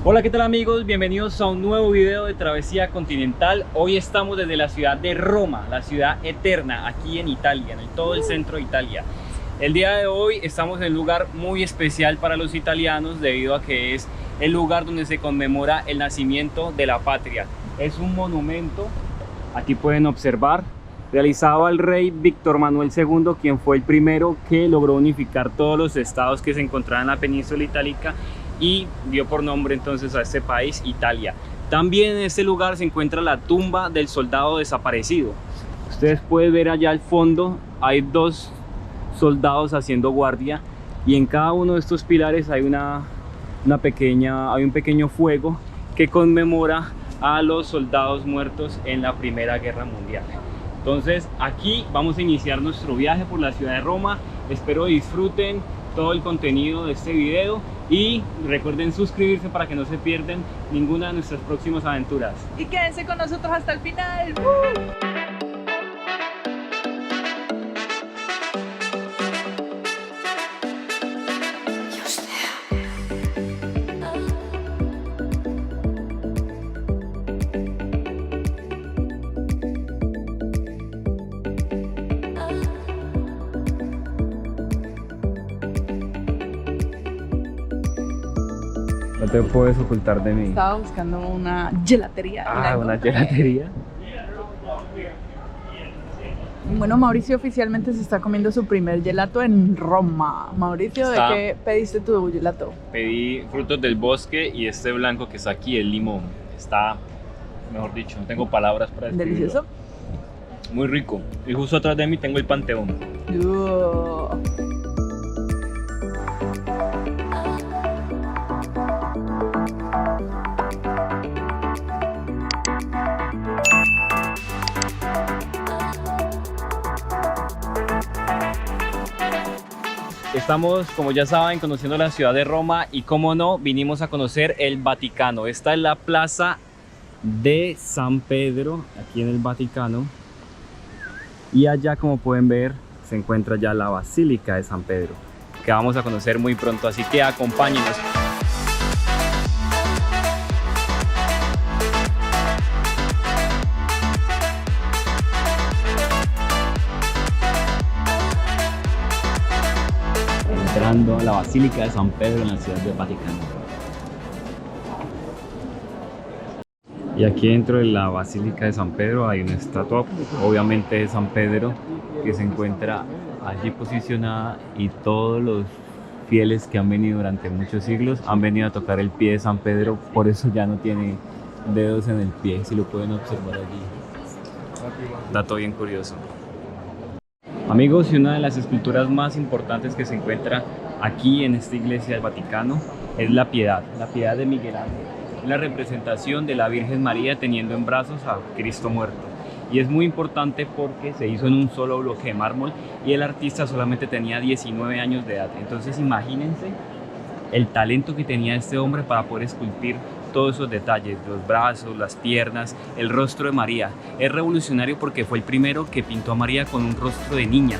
Hola, ¿qué tal amigos? Bienvenidos a un nuevo video de Travesía Continental. Hoy estamos desde la ciudad de Roma, la ciudad eterna, aquí en Italia, en todo el centro de Italia. El día de hoy estamos en un lugar muy especial para los italianos debido a que es el lugar donde se conmemora el nacimiento de la patria. Es un monumento, aquí pueden observar, realizado al rey Víctor Manuel II, quien fue el primero que logró unificar todos los estados que se encontraban en la península itálica y dio por nombre entonces a este país Italia. También en este lugar se encuentra la tumba del soldado desaparecido. Ustedes pueden ver allá al fondo, hay dos soldados haciendo guardia y en cada uno de estos pilares hay un pequeño fuego que conmemora a los soldados muertos en la Primera Guerra Mundial. Entonces aquí vamos a iniciar nuestro viaje por la ciudad de Roma. Espero disfruten todo el contenido de este video y recuerden suscribirse para que no se pierdan ninguna de nuestras próximas aventuras. Y quédense con nosotros hasta el final. No te puedes ocultar de mí. Estaba buscando una gelatería. Una gelatería. Bueno, Mauricio oficialmente se está comiendo su primer gelato en Roma. Mauricio, ¿de qué pediste tu gelato? Pedí frutos del bosque y este blanco que está aquí, el limón. Está, mejor dicho, no tengo palabras para describirlo. Delicioso. Muy rico. Y justo atrás de mí tengo el Panteón. Estamos, como ya saben, conociendo la ciudad de Roma y, como no, vinimos a conocer el Vaticano. Esta es la plaza de San Pedro, aquí en el Vaticano. Y allá, como pueden ver, se encuentra ya la Basílica de San Pedro, que vamos a conocer muy pronto, así que acompáñenos. Entrando a la Basílica de San Pedro en la ciudad del Vaticano. Y aquí dentro de la Basílica de San Pedro hay una estatua, obviamente de San Pedro, que se encuentra allí posicionada, y todos los fieles que han venido durante muchos siglos han venido a tocar el pie de San Pedro, por eso ya no tiene dedos en el pie, si lo pueden observar allí. Dato bien curioso. Amigos, y una de las esculturas más importantes que se encuentra aquí en esta iglesia del Vaticano es la Piedad de Miguel Ángel, la representación de la Virgen María teniendo en brazos a Cristo muerto. Y es muy importante porque se hizo en un solo bloque de mármol y el artista solamente tenía 19 años de edad. Entonces imagínense el talento que tenía este hombre para poder esculpir todos esos detalles, los brazos, las piernas, el rostro de María. Es revolucionario porque fue el primero que pintó a María con un rostro de niña.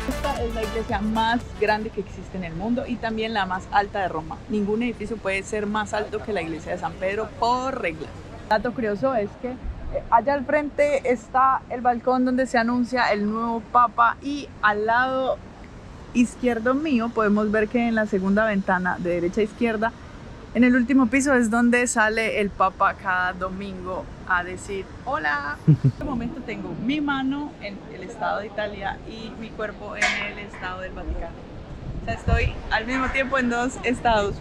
Esta es la iglesia más grande que existe en el mundo y también la más alta de Roma. Ningún edificio puede ser más alto que la iglesia de San Pedro por regla. Dato curioso es que allá al frente está el balcón donde se anuncia el nuevo Papa, y al lado izquierdo mío podemos ver que en la segunda ventana de derecha a izquierda, en el último piso, es donde sale el Papa cada domingo a decir hola. En este momento tengo mi mano en el estado de Italia y mi cuerpo en el estado del Vaticano. O sea, estoy al mismo tiempo en dos estados.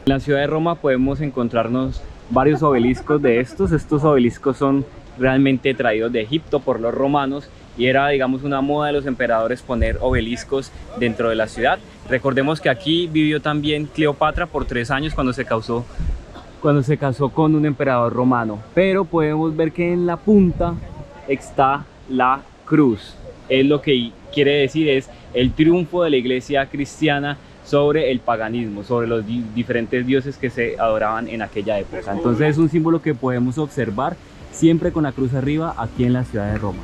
En la ciudad de Roma podemos encontrarnos varios obeliscos de estos. Estos obeliscos son realmente traídos de Egipto por los romanos y era, digamos, una moda de los emperadores poner obeliscos dentro de la ciudad. Recordemos que aquí vivió también Cleopatra por 3 años cuando se casó con un emperador romano. Pero podemos ver que en la punta está la cruz. Es lo que quiere decir, es el triunfo de la iglesia cristiana sobre el paganismo, sobre los diferentes dioses que se adoraban en aquella época. Entonces es un símbolo que podemos observar siempre con la cruz arriba aquí en la ciudad de Roma.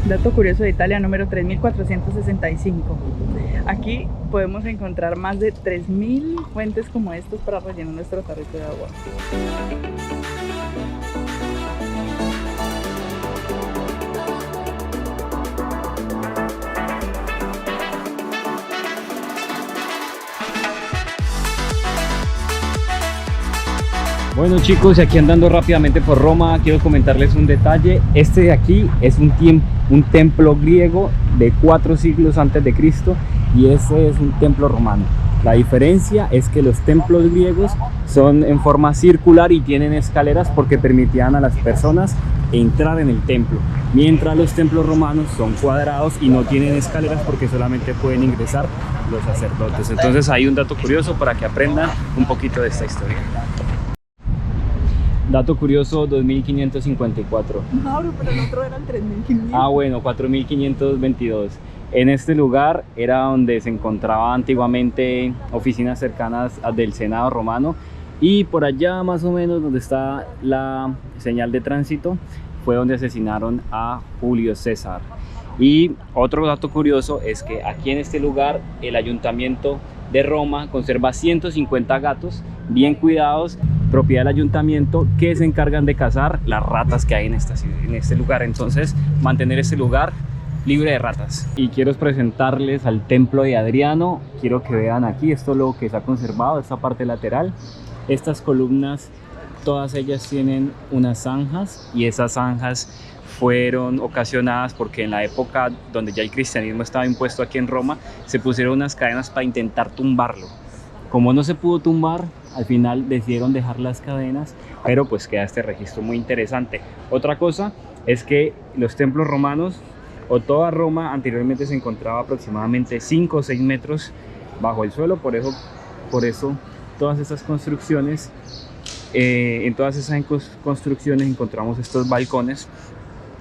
Dato curioso de Italia número 3465. Aquí podemos encontrar más de 3000 fuentes como estos para rellenar nuestro tarrito de agua. Bueno chicos, y aquí andando rápidamente por Roma, quiero comentarles un detalle. Este de aquí es un templo griego de 4 siglos antes de Cristo y ese es un templo romano. La diferencia es que los templos griegos son en forma circular y tienen escaleras porque permitían a las personas entrar en el templo, mientras los templos romanos son cuadrados y no tienen escaleras porque solamente pueden ingresar los sacerdotes. Entonces hay un dato curioso para que aprendan un poquito de esta historia. Dato curioso, 2554. Mauro, pero el otro era el 3500. Ah, bueno, 4522. En este lugar era donde se encontraban antiguamente oficinas cercanas del Senado romano, y por allá más o menos donde está la señal de tránsito fue donde asesinaron a Julio César. Y otro dato curioso es que aquí en este lugar el ayuntamiento de Roma conserva 150 gatos bien cuidados, propiedad del ayuntamiento, que se encargan de cazar las ratas que hay en este lugar. Entonces, mantener este lugar libre de ratas. Y quiero presentarles al templo de Adriano. Quiero que vean aquí, esto es lo que se ha conservado, esta parte lateral. Estas columnas, todas ellas tienen unas zanjas, y esas zanjas fueron ocasionadas porque en la época donde ya el cristianismo estaba impuesto aquí en Roma, se pusieron unas cadenas para intentar tumbarlo. Como no se pudo tumbar, al final decidieron dejar las cadenas, pero pues queda este registro muy interesante. Otra cosa es que los templos romanos, o toda Roma, anteriormente se encontraba aproximadamente 5 o 6 metros bajo el suelo. Por eso todas estas construcciones, en todas esas construcciones encontramos estos balcones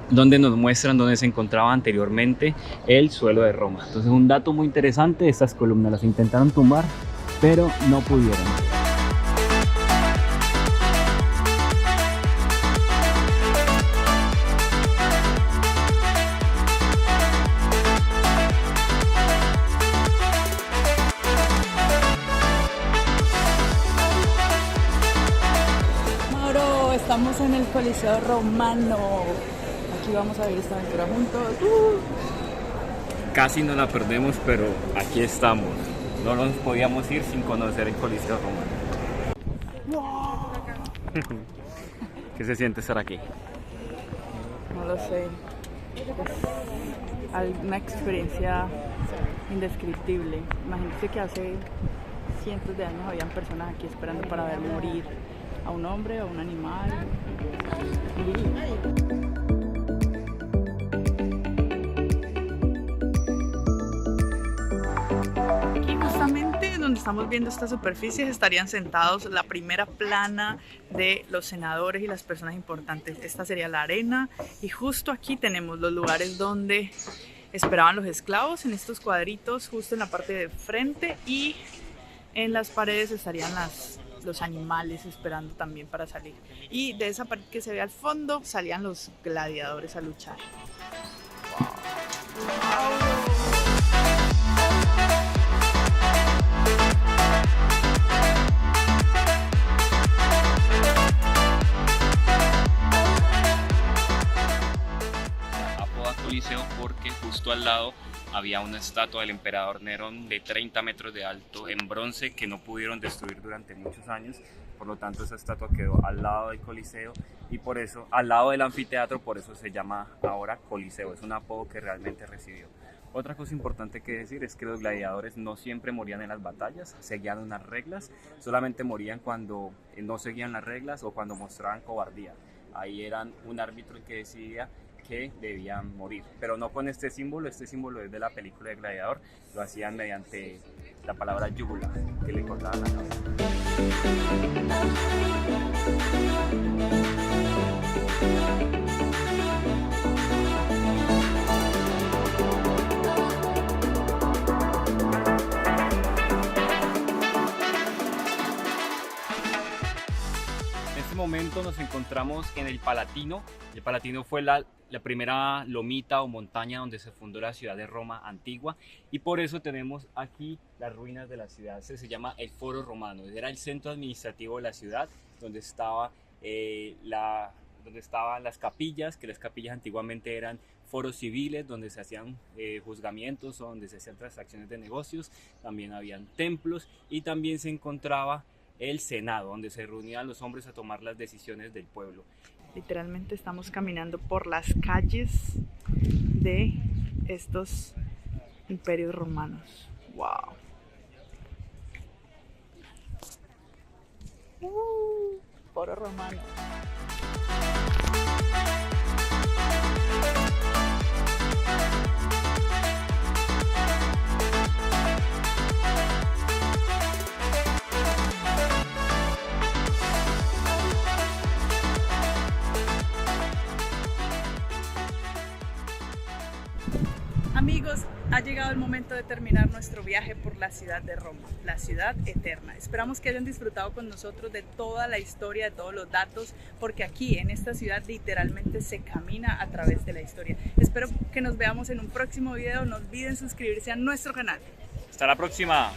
donde nos muestran dónde se encontraba anteriormente el suelo de Roma. Entonces, un dato muy interesante, estas columnas las intentaron tumbar, pero no pudieron. Mauro, estamos en el Coliseo Romano. Aquí vamos a vivir esta aventura juntos. Casi no la perdemos, pero aquí estamos. No nos podíamos ir sin conocer el Coliseo Romano. Wow. ¿Qué se siente estar aquí? No lo sé. Es una experiencia indescriptible. Imagínense que hace cientos de años habían personas aquí esperando para ver morir a un hombre o a un animal. Justamente donde estamos viendo estas superficies estarían sentados la primera plana de los senadores y las personas importantes. Esta sería la arena, y justo aquí tenemos los lugares donde esperaban los esclavos, en estos cuadritos justo en la parte de frente, y en las paredes estarían los animales esperando también para salir. Y de esa parte que se ve al fondo salían los gladiadores a luchar. Coliseo porque justo al lado había una estatua del emperador Nerón de 30 metros de alto en bronce que no pudieron destruir durante muchos años. Por lo tanto, esa estatua quedó al lado del Coliseo y por eso, al lado del anfiteatro, por eso se llama ahora Coliseo. Es un apodo que realmente recibió. Otra cosa importante que decir es que los gladiadores no siempre morían en las batallas, seguían unas reglas, solamente morían cuando no seguían las reglas o cuando mostraban cobardía. Ahí eran un árbitro el que decidía que debían morir, pero no con este símbolo es de la película de Gladiador, lo hacían mediante la palabra yugula, que le cortaban la cabeza. En este momento nos encontramos en el Palatino. El Palatino fue la primera lomita o montaña donde se fundó la ciudad de Roma antigua, y por eso tenemos aquí las ruinas de la ciudad. Se llama el Foro Romano. Era el centro administrativo de la ciudad, donde estaban las capillas, que las capillas antiguamente eran foros civiles donde se hacían juzgamientos o donde se hacían transacciones de negocios. También habían templos y también se encontraba el Senado, donde se reunían los hombres a tomar las decisiones del pueblo. Literalmente estamos caminando por las calles de estos imperios romanos. ¡Wow! Foro romano. Amigos, ha llegado el momento de terminar nuestro viaje por la ciudad de Roma, la ciudad eterna. Esperamos que hayan disfrutado con nosotros de toda la historia, de todos los datos, porque aquí en esta ciudad literalmente se camina a través de la historia. Espero que nos veamos en un próximo video. No olviden suscribirse a nuestro canal. Hasta la próxima.